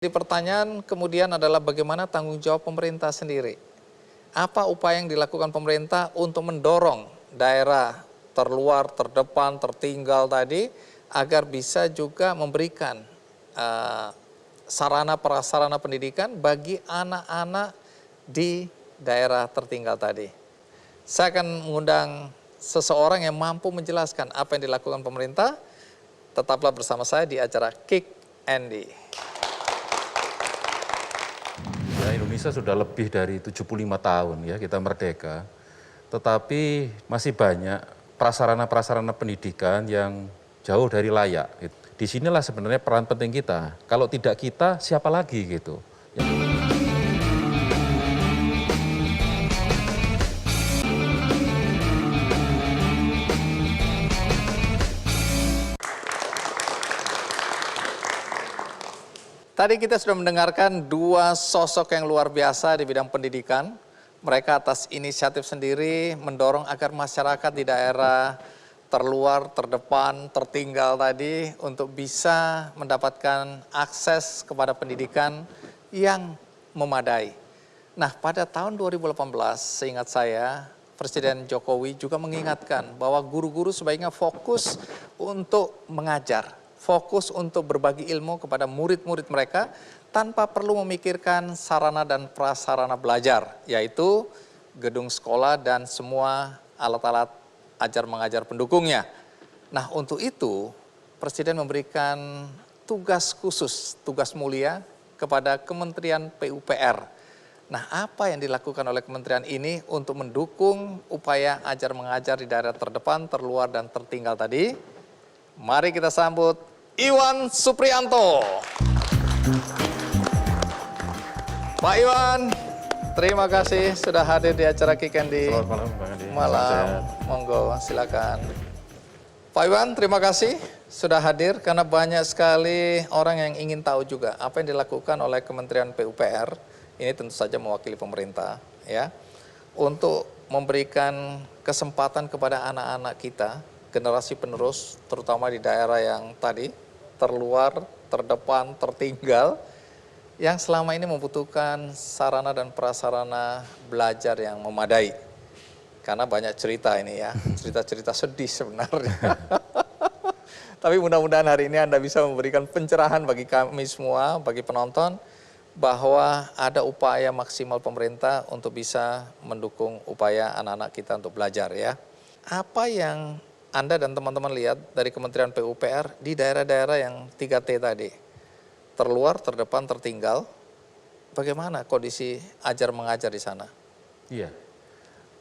Di pertanyaan kemudian adalah bagaimana tanggung jawab pemerintah sendiri. Apa upaya yang dilakukan pemerintah untuk mendorong daerah terluar, terdepan, tertinggal tadi agar bisa juga memberikan sarana prasarana pendidikan bagi anak-anak di daerah tertinggal tadi. Saya akan mengundang seseorang yang mampu menjelaskan apa yang dilakukan pemerintah. Tetaplah bersama saya di acara Kick Andy. Ya, Indonesia sudah lebih dari 75 tahun ya kita merdeka, tetapi masih banyak prasarana-prasarana pendidikan yang jauh dari layak. Disinilah sebenarnya peran penting kita. Kalau tidak kita, siapa lagi gitu. Tadi kita sudah mendengarkan dua sosok yang luar biasa di bidang pendidikan. Mereka atas inisiatif sendiri mendorong agar masyarakat di daerah terluar, terdepan, tertinggal tadi untuk bisa mendapatkan akses kepada pendidikan yang memadai. Nah, pada tahun 2018, seingat saya, Presiden Jokowi juga mengingatkan bahwa guru-guru sebaiknya fokus untuk mengajar. Fokus untuk berbagi ilmu kepada murid-murid mereka tanpa perlu memikirkan sarana dan prasarana belajar, yaitu gedung sekolah dan semua alat-alat ajar mengajar pendukungnya. Nah, untuk itu Presiden memberikan tugas khusus, tugas mulia kepada Kementerian PUPR. Nah, apa yang dilakukan oleh kementerian ini untuk mendukung upaya ajar mengajar di daerah terdepan, terluar, dan tertinggal tadi? Mari kita sambut Iwan Suprianto. Pak Iwan, terima kasih sudah hadir di acara Kick Andy. Selamat malam, Bang Andi. Malam, monggo silakan. Pak Iwan, terima kasih sudah hadir karena banyak sekali orang yang ingin tahu juga apa yang dilakukan oleh Kementerian PUPR. Ini tentu saja mewakili pemerintah, ya, untuk memberikan kesempatan kepada anak-anak kita, generasi penerus, terutama di daerah yang tadi terluar, terdepan, tertinggal, yang selama ini membutuhkan sarana dan prasarana belajar yang memadai. Karena banyak cerita ini ya, cerita-cerita sedih sebenarnya. Tapi mudah-mudahan hari ini Anda bisa memberikan pencerahan bagi kami semua, bagi penonton, bahwa ada upaya maksimal pemerintah untuk bisa mendukung upaya anak-anak kita untuk belajar ya. Apa yang Anda dan teman-teman lihat dari Kementerian PUPR di daerah-daerah yang 3T tadi? Terluar, terdepan, tertinggal. Bagaimana kondisi ajar mengajar di sana? Iya,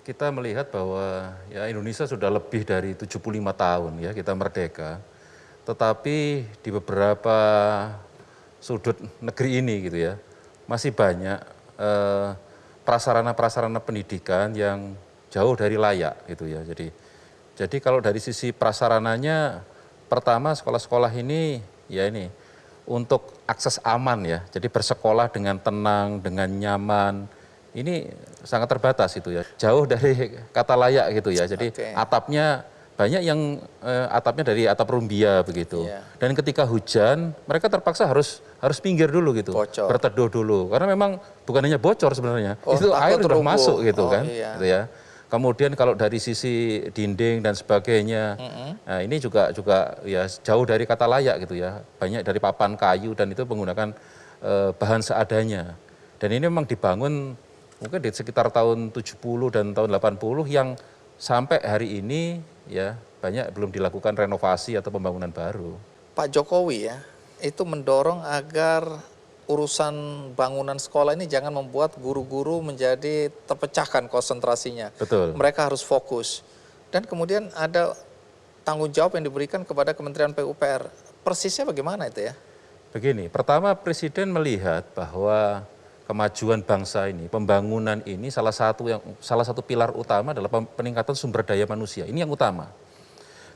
kita melihat bahwa ya Indonesia sudah lebih dari 75 tahun ya kita merdeka, tetapi di beberapa sudut negeri ini gitu ya, masih banyak prasarana-prasarana pendidikan yang jauh dari layak gitu ya. Jadi kalau dari sisi prasarananya, pertama sekolah-sekolah ini ya ini untuk akses aman ya, jadi bersekolah dengan tenang, dengan nyaman, ini sangat terbatas itu ya, jauh dari kata layak gitu ya. Jadi atapnya banyak yang atapnya dari atap rumbia begitu. Dan ketika hujan, mereka terpaksa harus pinggir dulu gitu, berteduh dulu. Karena memang bukan hanya bocor sebenarnya, itu air sudah masuk gitu kan. Gitu ya. Kemudian kalau dari sisi dinding dan sebagainya, nah ini juga ya jauh dari kata layak gitu ya. Banyak dari papan kayu dan itu menggunakan bahan seadanya. Dan ini memang dibangun mungkin di sekitar tahun 70 dan tahun 80 yang sampai hari ini ya banyak belum dilakukan renovasi atau pembangunan baru. Pak Jokowi ya, itu mendorong agar urusan bangunan sekolah ini jangan membuat guru-guru menjadi terpecahkan konsentrasinya. Betul. Mereka harus fokus. Dan kemudian ada tanggung jawab yang diberikan kepada Kementerian PUPR. Persisnya bagaimana itu ya? Begini, pertama Presiden melihat bahwa kemajuan bangsa ini, pembangunan ini salah satu pilar utama adalah peningkatan sumber daya manusia. Ini yang utama.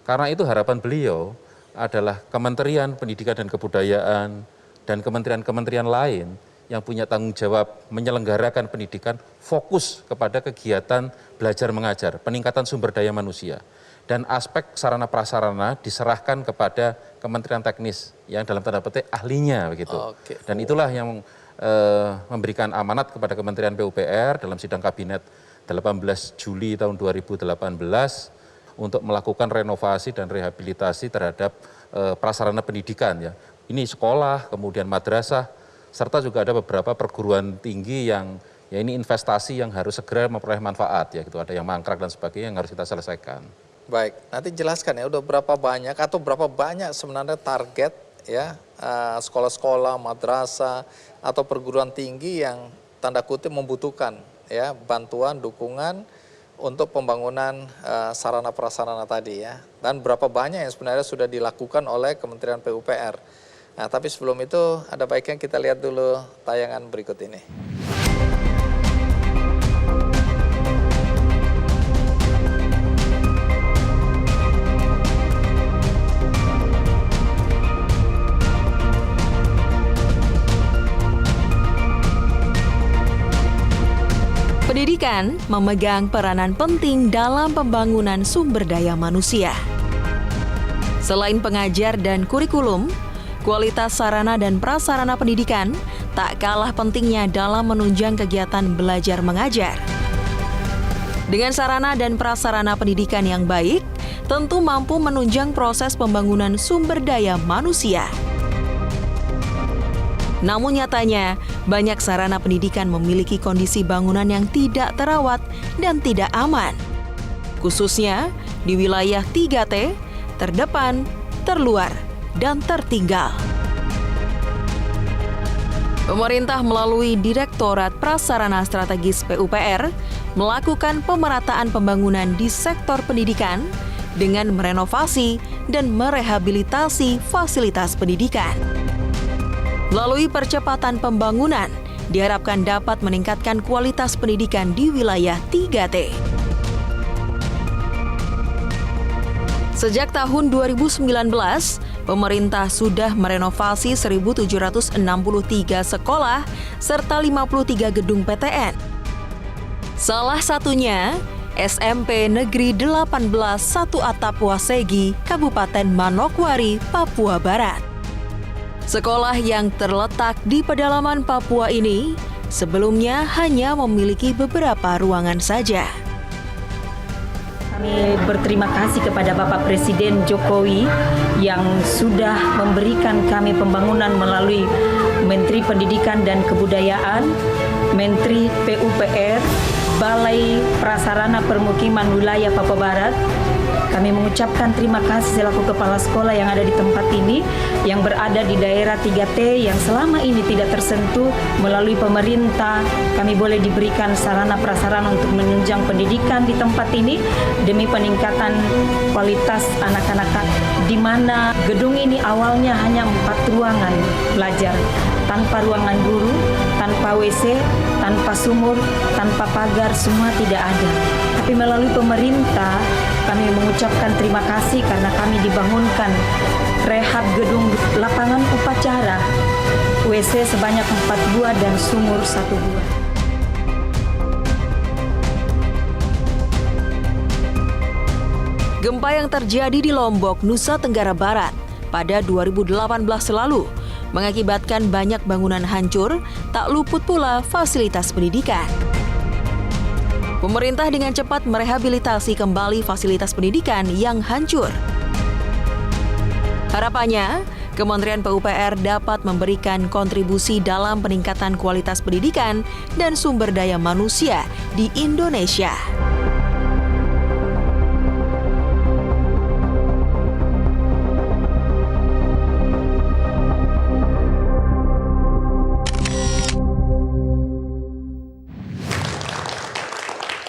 Karena itu harapan beliau adalah Kementerian Pendidikan dan Kebudayaan dan kementerian-kementerian lain yang punya tanggung jawab menyelenggarakan pendidikan fokus kepada kegiatan belajar mengajar, peningkatan sumber daya manusia. Dan aspek sarana prasarana diserahkan kepada kementerian teknis yang dalam tanda petik ahlinya begitu. Oke. Dan itulah yang memberikan amanat kepada Kementerian PUPR dalam sidang kabinet 18 Juli tahun 2018 untuk melakukan renovasi dan rehabilitasi terhadap prasarana pendidikan ya. Ini sekolah, kemudian madrasah, serta juga ada beberapa perguruan tinggi yang ya ini investasi yang harus segera memperoleh manfaat ya gitu. Ada yang mangkrak dan sebagainya yang harus kita selesaikan. Baik, nanti jelaskan ya udah berapa banyak atau berapa banyak sebenarnya target ya sekolah-sekolah, madrasah atau perguruan tinggi yang tanda kutip membutuhkan ya bantuan, dukungan untuk pembangunan sarana prasarana tadi ya. Dan berapa banyak yang sebenarnya sudah dilakukan oleh Kementerian PUPR. Nah, tapi sebelum itu ada baiknya kita lihat dulu tayangan berikut ini. Pendidikan memegang peranan penting dalam pembangunan sumber daya manusia. Selain pengajar dan kurikulum, kualitas sarana dan prasarana pendidikan tak kalah pentingnya dalam menunjang kegiatan belajar mengajar. Dengan sarana dan prasarana pendidikan yang baik, tentu mampu menunjang proses pembangunan sumber daya manusia. Namun nyatanya, banyak sarana pendidikan memiliki kondisi bangunan yang tidak terawat dan tidak aman. Khususnya di wilayah 3T, terdepan, terluar, dan tertinggal. Pemerintah melalui Direktorat Prasarana Strategis PUPR melakukan pemerataan pembangunan di sektor pendidikan dengan merenovasi dan merehabilitasi fasilitas pendidikan. Melalui percepatan pembangunan, diharapkan dapat meningkatkan kualitas pendidikan di wilayah 3T. Sejak tahun 2019, pemerintah sudah merenovasi 1.763 sekolah serta 53 gedung PTN. Salah satunya SMP Negeri 18 Satu Atap Wasegi, Kabupaten Manokwari, Papua Barat. Sekolah yang terletak di pedalaman Papua ini sebelumnya hanya memiliki beberapa ruangan saja. Kami berterima kasih kepada Bapak Presiden Jokowi yang sudah memberikan kami pembangunan melalui Menteri Pendidikan dan Kebudayaan, Menteri PUPR, Balai Prasarana Permukiman Wilayah Papua Barat. Kami mengucapkan terima kasih selaku kepala sekolah yang ada di tempat ini, yang berada di daerah 3T yang selama ini tidak tersentuh. Melalui pemerintah, kami boleh diberikan sarana prasarana untuk menunjang pendidikan di tempat ini demi peningkatan kualitas anak-anak, di mana gedung ini awalnya hanya 4 ruangan belajar, tanpa ruangan guru, tanpa WC, tanpa sumur, tanpa pagar, semua tidak ada. Tapi melalui pemerintah, kami mengucapkan terima kasih karena kami dibangunkan rehab gedung lapangan upacara, WC sebanyak 4 buah dan sumur 1 buah. Gempa yang terjadi di Lombok, Nusa Tenggara Barat pada 2018 lalu mengakibatkan banyak bangunan hancur, tak luput pula fasilitas pendidikan. Pemerintah dengan cepat merehabilitasi kembali fasilitas pendidikan yang hancur. Harapannya, Kementerian PUPR dapat memberikan kontribusi dalam peningkatan kualitas pendidikan dan sumber daya manusia di Indonesia.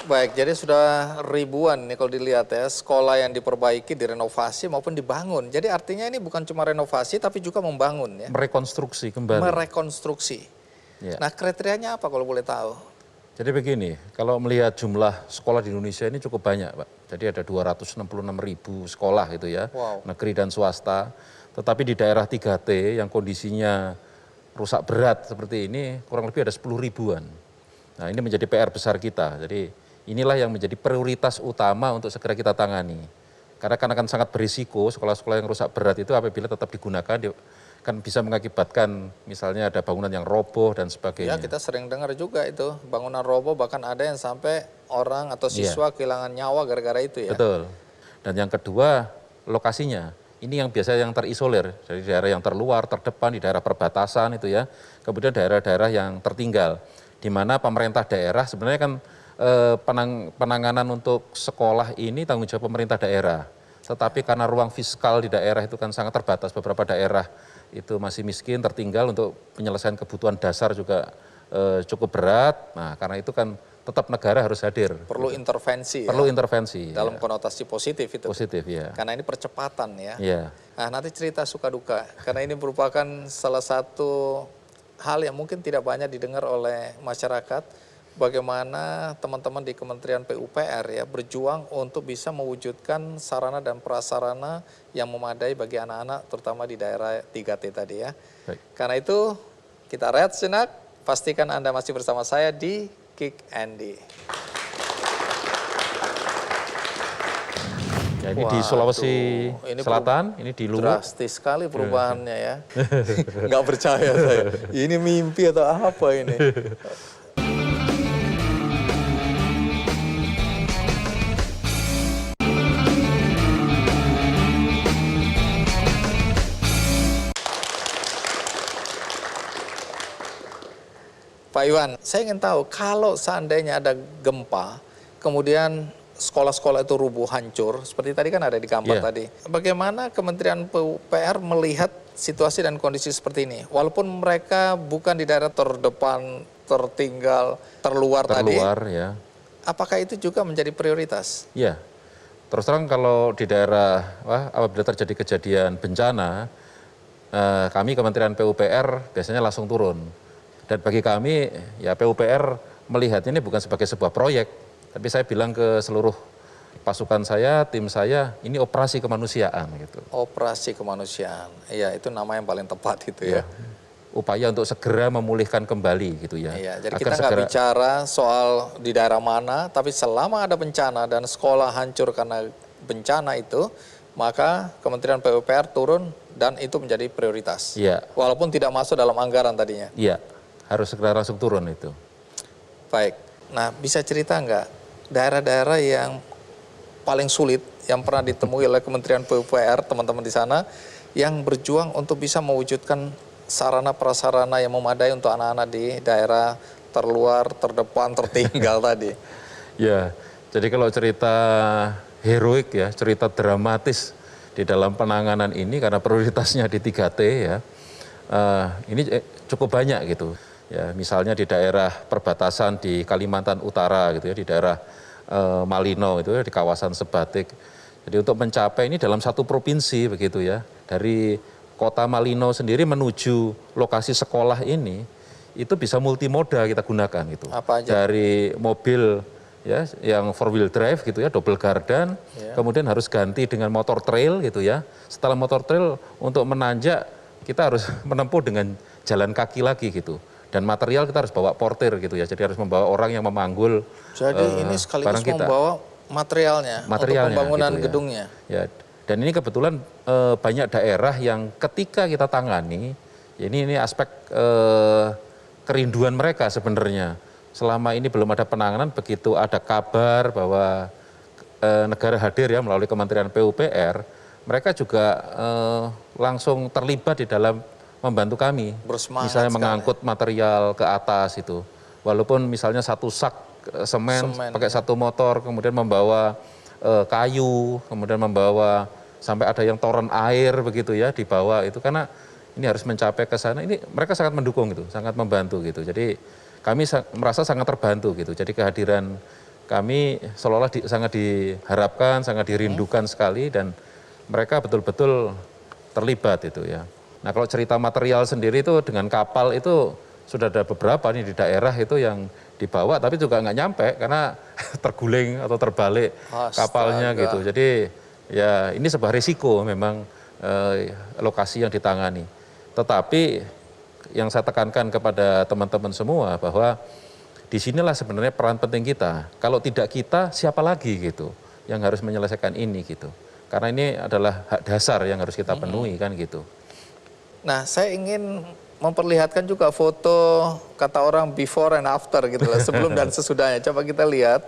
Baik, jadi sudah ribuan nih kalau dilihat ya, sekolah yang diperbaiki, direnovasi maupun dibangun. Jadi artinya ini bukan cuma renovasi tapi juga membangun ya. Merekonstruksi kembali. Merekonstruksi. Ya. Nah, kriterianya apa kalau boleh tahu? Jadi begini, kalau melihat jumlah sekolah di Indonesia ini cukup banyak, Pak. Jadi ada 266.000 sekolah itu ya, Wow. negeri dan swasta. Tetapi di daerah 3T yang kondisinya rusak berat seperti ini, kurang lebih ada 10 ribuan. Nah, ini menjadi PR besar kita. Jadi inilah yang menjadi prioritas utama untuk segera kita tangani. Karena kan akan sangat berisiko sekolah-sekolah yang rusak berat itu apabila tetap digunakan kan bisa mengakibatkan misalnya ada bangunan yang roboh dan sebagainya. Ya, kita sering dengar juga itu bangunan roboh, bahkan ada yang sampai orang atau siswa kehilangan nyawa gara-gara itu ya. Betul. Dan yang kedua, lokasinya. Ini yang biasa yang terisolir dari daerah yang terluar, terdepan di daerah perbatasan itu ya. Kemudian daerah-daerah yang tertinggal, di mana pemerintah daerah sebenarnya kan penanganan untuk sekolah ini tanggung jawab pemerintah daerah. Tetapi karena ruang fiskal di daerah itu kan sangat terbatas, beberapa daerah itu masih miskin, tertinggal untuk penyelesaian kebutuhan dasar juga cukup berat. Nah, karena itu kan tetap negara harus hadir. Perlu intervensi. Perlu ya, intervensi. dalam konotasi positif itu. Positif ya. Karena ini percepatan ya. Iya. Nah, nanti cerita suka duka. Karena ini merupakan salah satu hal yang mungkin tidak banyak didengar oleh masyarakat. Bagaimana teman-teman di Kementerian PUPR ya berjuang untuk bisa mewujudkan sarana dan prasarana yang memadai bagi anak-anak terutama di daerah 3T tadi ya. Baik. Karena itu kita rehat sejenak, pastikan Anda masih bersama saya di Kick Andy. Ya, ini di Sulawesi ini Selatan, ini di Luwu. Drastis sekali perubahannya ya. Nggak percaya saya. Ini mimpi atau apa ini? Pak Iwan, saya ingin tahu kalau seandainya ada gempa, kemudian sekolah-sekolah itu rubuh hancur, seperti tadi kan ada di gambar tadi. Bagaimana Kementerian PUPR melihat situasi dan kondisi seperti ini? Walaupun mereka bukan di daerah terdepan, tertinggal, terluar tadi. Ya. Apakah itu juga menjadi prioritas? Iya. Terus terang kalau di daerah, apabila terjadi kejadian bencana, kami Kementerian PUPR biasanya langsung turun. Dan bagi kami, ya PUPR melihatnya ini bukan sebagai sebuah proyek, tapi saya bilang ke seluruh pasukan saya, tim saya, ini operasi kemanusiaan gitu. Operasi kemanusiaan, iya itu nama yang paling tepat itu ya. Upaya untuk segera memulihkan kembali gitu ya. Iya, jadi kita nggak bicara soal di daerah mana, tapi selama ada bencana dan sekolah hancur karena bencana itu, maka Kementerian PUPR turun dan itu menjadi prioritas. Iya. Walaupun tidak masuk dalam anggaran tadinya. Iya, harus segera langsung turun itu. Baik, nah bisa cerita nggak daerah-daerah yang paling sulit yang pernah ditemui oleh Kementerian PUPR, teman-teman di sana, yang berjuang untuk bisa mewujudkan sarana prasarana yang memadai untuk anak-anak di daerah terluar, terdepan, tertinggal tadi? Ya, jadi kalau cerita heroik ya, cerita dramatis di dalam penanganan ini karena prioritasnya di 3T ya, ini cukup banyak gitu. Ya, misalnya di daerah perbatasan di Kalimantan Utara gitu ya, di daerah Malino itu ya, di kawasan Sebatik. Jadi untuk mencapai ini dalam satu provinsi begitu ya, dari kota Malino sendiri menuju lokasi sekolah ini itu bisa multimoda kita gunakan gitu. Apa aja? Dari mobil ya yang 4-wheel drive gitu ya, double gardan, kemudian harus ganti dengan motor trail gitu ya. Setelah motor trail untuk menanjak kita harus menempuh dengan jalan kaki lagi gitu. Dan material kita harus bawa portir gitu ya, jadi harus membawa orang yang memanggul. Jadi ini sekaligus membawa materialnya untuk pembangunan gitu ya. gedungnya. Ya, dan ini kebetulan banyak daerah yang ketika kita tangani, ya ini aspek kerinduan mereka sebenarnya. Selama ini belum ada penanganan, begitu ada kabar bahwa negara hadir ya melalui Kementerian PUPR, mereka juga langsung terlibat di dalam membantu kami, misalnya mengangkut material ke atas itu. Walaupun misalnya satu sak semen pakai satu motor, kemudian membawa kayu, kemudian membawa sampai ada yang toren air begitu ya dibawa itu, karena ini harus mencapai ke sana. Ini mereka sangat mendukung gitu, sangat membantu gitu. Jadi kami merasa sangat terbantu gitu. Jadi kehadiran kami seolah-olah sangat diharapkan, sangat dirindukan sekali, dan mereka betul-betul terlibat itu ya. Nah kalau cerita material sendiri itu dengan kapal itu sudah ada beberapa nih di daerah itu yang dibawa tapi juga nggak nyampe karena terguling atau terbalik kapalnya gitu. Jadi ya ini sebuah risiko memang lokasi yang ditangani. Tetapi yang saya tekankan kepada teman-teman semua bahwa disinilah sebenarnya peran penting kita. Kalau tidak kita siapa lagi gitu yang harus menyelesaikan ini gitu. Karena ini adalah hak dasar yang harus kita penuhi kan gitu. Nah, saya ingin memperlihatkan juga foto kata orang before and after gitu lah, sebelum dan sesudahnya. Coba kita lihat.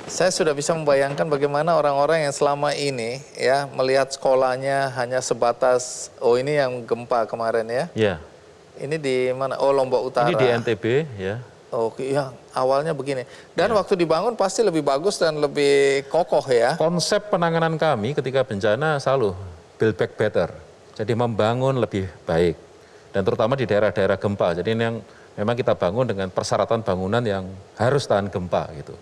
Saya sudah bisa membayangkan bagaimana orang-orang yang selama ini ya melihat sekolahnya hanya sebatas, oh ini yang gempa kemarin ya. Ya. Ini di mana? Oh, Lombok Utara. Ini di NTB ya. Oke, ya awalnya begini. Dan waktu dibangun pasti lebih bagus dan lebih kokoh ya. Konsep penanganan kami ketika bencana selalu build back better. Jadi membangun lebih baik. Dan terutama di daerah-daerah gempa. Jadi ini yang memang kita bangun dengan persyaratan bangunan yang harus tahan gempa gitu.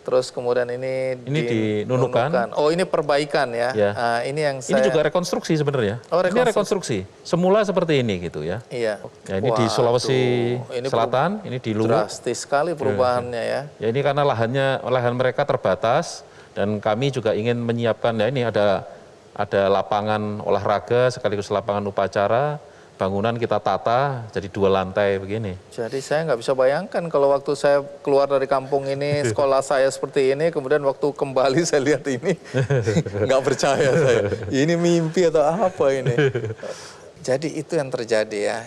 Terus kemudian ini di Nunukan. Oh, ini perbaikan ya. Ya. Ini yang saya... Ini juga rekonstruksi sebenarnya. Oh, Ini rekonstruksi. Semula seperti ini gitu ya. Iya. Ya, ini di Sulawesi Selatan, ini di Luwu. Drastis sekali perubahannya ya. Ya ini karena lahan mereka terbatas dan kami juga ingin menyiapkan ya ini ada lapangan olahraga sekaligus lapangan upacara. Bangunan kita tata jadi 2 lantai begini. Jadi saya nggak bisa bayangkan kalau waktu saya keluar dari kampung ini, sekolah saya seperti ini, kemudian waktu kembali saya lihat ini, nggak percaya saya. Ini mimpi atau apa ini? Jadi itu yang terjadi ya.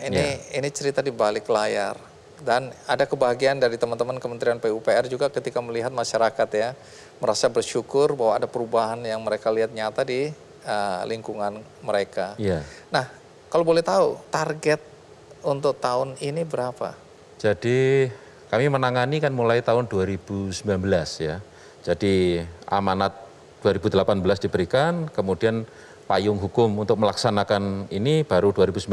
Ini cerita di balik layar. Dan ada kebahagiaan dari teman-teman Kementerian PUPR juga ketika melihat masyarakat ya, merasa bersyukur bahwa ada perubahan yang mereka lihat nyata di lingkungan mereka. Iya. Nah, kalau boleh tahu, target untuk tahun ini berapa? Jadi kami menangani kan mulai tahun 2019 ya. Jadi amanat 2018 diberikan, kemudian payung hukum untuk melaksanakan ini baru 2019.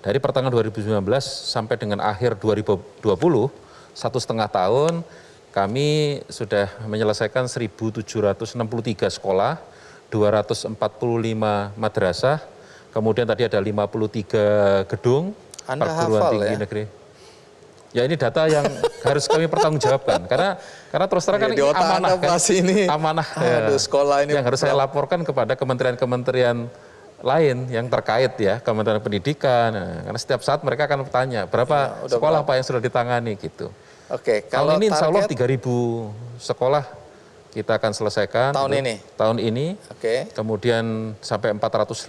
Dari pertengahan 2019 sampai dengan akhir 2020, 1,5 tahun, kami sudah menyelesaikan 1.763 sekolah, 245 madrasah, kemudian tadi ada 53 gedung perguruan tinggi negeri. Ya ini data yang harus kami pertanggungjawabkan karena terus terang kan ini amanah kan. Amanah sekolah ini yang harus saya laporkan kepada kementerian-kementerian lain yang terkait ya, Kementerian Pendidikan. Karena setiap saat mereka akan bertanya berapa sekolah Pak yang sudah ditangani gitu. Oke, kalau tahun ini insya Allah 3.000 sekolah kita akan selesaikan. Tahun ini. Oke. Kemudian sampai 450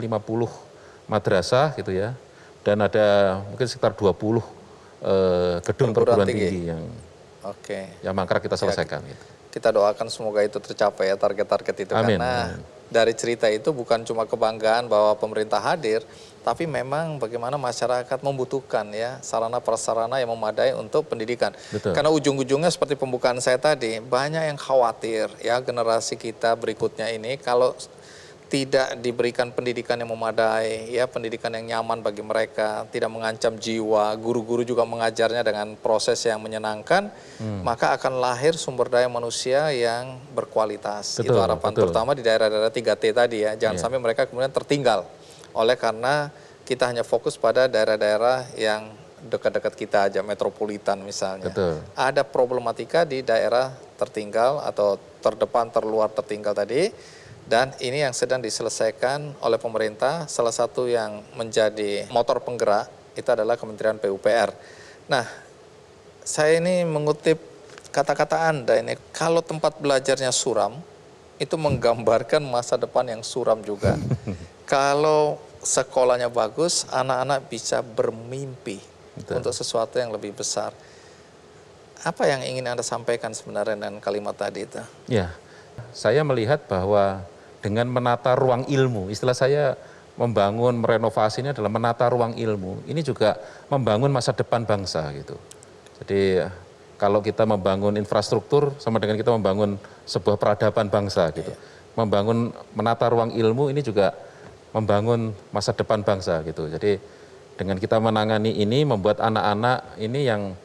madrasah gitu ya. Dan ada mungkin sekitar 20 gedung perguruan tinggi yang mangkrak kita selesaikan. Gitu. Kita doakan semoga itu tercapai ya target-target itu. Amin. Karena dari cerita itu bukan cuma kebanggaan bahwa pemerintah hadir, tapi memang bagaimana masyarakat membutuhkan ya sarana prasarana yang memadai untuk pendidikan. Betul. Karena ujung-ujungnya seperti pembukaan saya tadi, banyak yang khawatir ya generasi kita berikutnya ini kalau tidak diberikan pendidikan yang memadai, ya pendidikan yang nyaman bagi mereka, tidak mengancam jiwa, guru-guru juga mengajarnya dengan proses yang menyenangkan, maka akan lahir sumber daya manusia yang berkualitas. Itu harapan terutama di daerah-daerah 3T tadi ya, jangan sampai mereka kemudian tertinggal oleh karena kita hanya fokus pada daerah-daerah yang dekat-dekat kita aja, metropolitan misalnya. Betul. Ada problematika di daerah tertinggal atau terdepan, terluar, tertinggal tadi. Dan ini yang sedang diselesaikan oleh pemerintah, salah satu yang menjadi motor penggerak itu adalah Kementerian PUPR. Nah, saya ini mengutip kata-kata Anda ini, kalau tempat belajarnya suram, itu menggambarkan masa depan yang suram juga. Kalau sekolahnya bagus, anak-anak bisa bermimpi untuk sesuatu yang lebih besar. Apa yang ingin Anda sampaikan sebenarnya dengan kalimat tadi itu? Ya, saya melihat bahwa dengan menata ruang ilmu, istilah saya membangun, merenovasi ini adalah menata ruang ilmu. Ini juga membangun masa depan bangsa gitu. Jadi kalau kita membangun infrastruktur sama dengan kita membangun sebuah peradaban bangsa gitu. Membangun, menata ruang ilmu ini juga membangun masa depan bangsa gitu. Jadi dengan kita menangani ini membuat anak-anak ini yang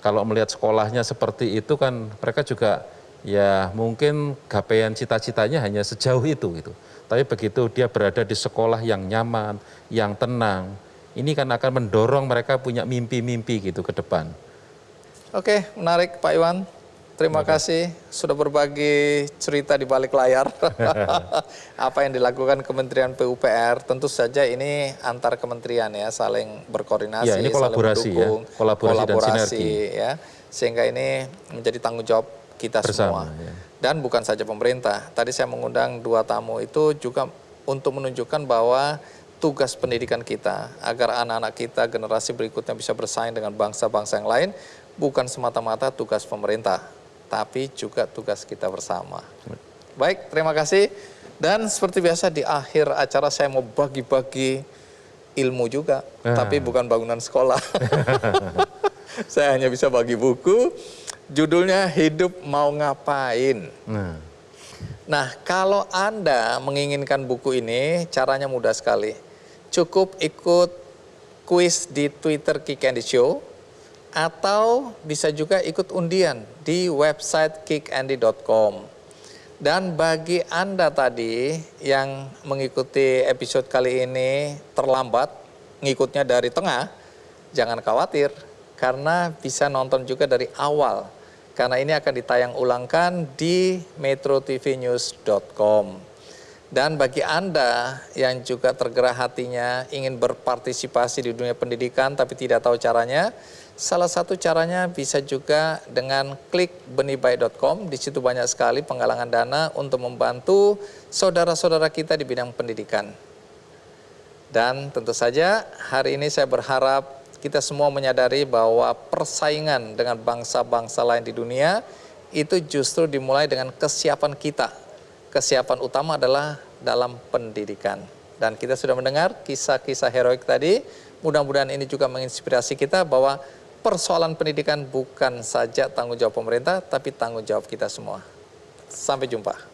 kalau melihat sekolahnya seperti itu kan mereka juga ya mungkin gapaian cita-citanya hanya sejauh itu gitu. Tapi begitu dia berada di sekolah yang nyaman, yang tenang, ini kan akan mendorong mereka punya mimpi-mimpi gitu ke depan. Oke, menarik Pak Iwan. Terima kasih sudah berbagi cerita di balik layar. Apa yang dilakukan Kementerian PUPR, tentu saja ini antar kementerian ya, saling berkoordinasi, ya, ini kolaborasi, saling mendukung, ya, kolaborasi dan sinergi. Ya, sehingga ini menjadi tanggung jawab kita Bersama, semua. ya. Dan bukan saja pemerintah. Tadi saya mengundang 2 tamu itu juga untuk menunjukkan bahwa tugas pendidikan kita agar anak-anak kita generasi berikutnya bisa bersaing dengan bangsa-bangsa yang lain bukan semata-mata tugas pemerintah, tapi juga tugas kita bersama. Baik, terima kasih. Dan seperti biasa di akhir acara saya mau bagi-bagi ilmu juga, tapi bukan bangunan sekolah. Saya hanya bisa bagi buku, judulnya Hidup Mau Ngapain. Nah, kalau Anda menginginkan buku ini, caranya mudah sekali. Cukup ikut kuis di Twitter Kick Andy Show, atau bisa juga ikut undian di website kickandy.com. Dan bagi Anda tadi yang mengikuti episode kali ini terlambat, ngikutnya dari tengah, jangan khawatir, karena bisa nonton juga dari awal. Karena ini akan ditayang ulangkan di metrotvnews.com. Dan bagi Anda yang juga tergerak hatinya ingin berpartisipasi di dunia pendidikan tapi tidak tahu caranya, salah satu caranya bisa juga dengan klik benihbaik.com. Di situ banyak sekali penggalangan dana untuk membantu saudara-saudara kita di bidang pendidikan. Dan tentu saja hari ini saya berharap kita semua menyadari bahwa persaingan dengan bangsa-bangsa lain di dunia itu justru dimulai dengan kesiapan kita. Kesiapan utama adalah dalam pendidikan. Dan kita sudah mendengar kisah-kisah heroik tadi. Mudah-mudahan ini juga menginspirasi kita bahwa persoalan pendidikan bukan saja tanggung jawab pemerintah, tapi tanggung jawab kita semua. Sampai jumpa.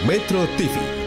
Metro TV,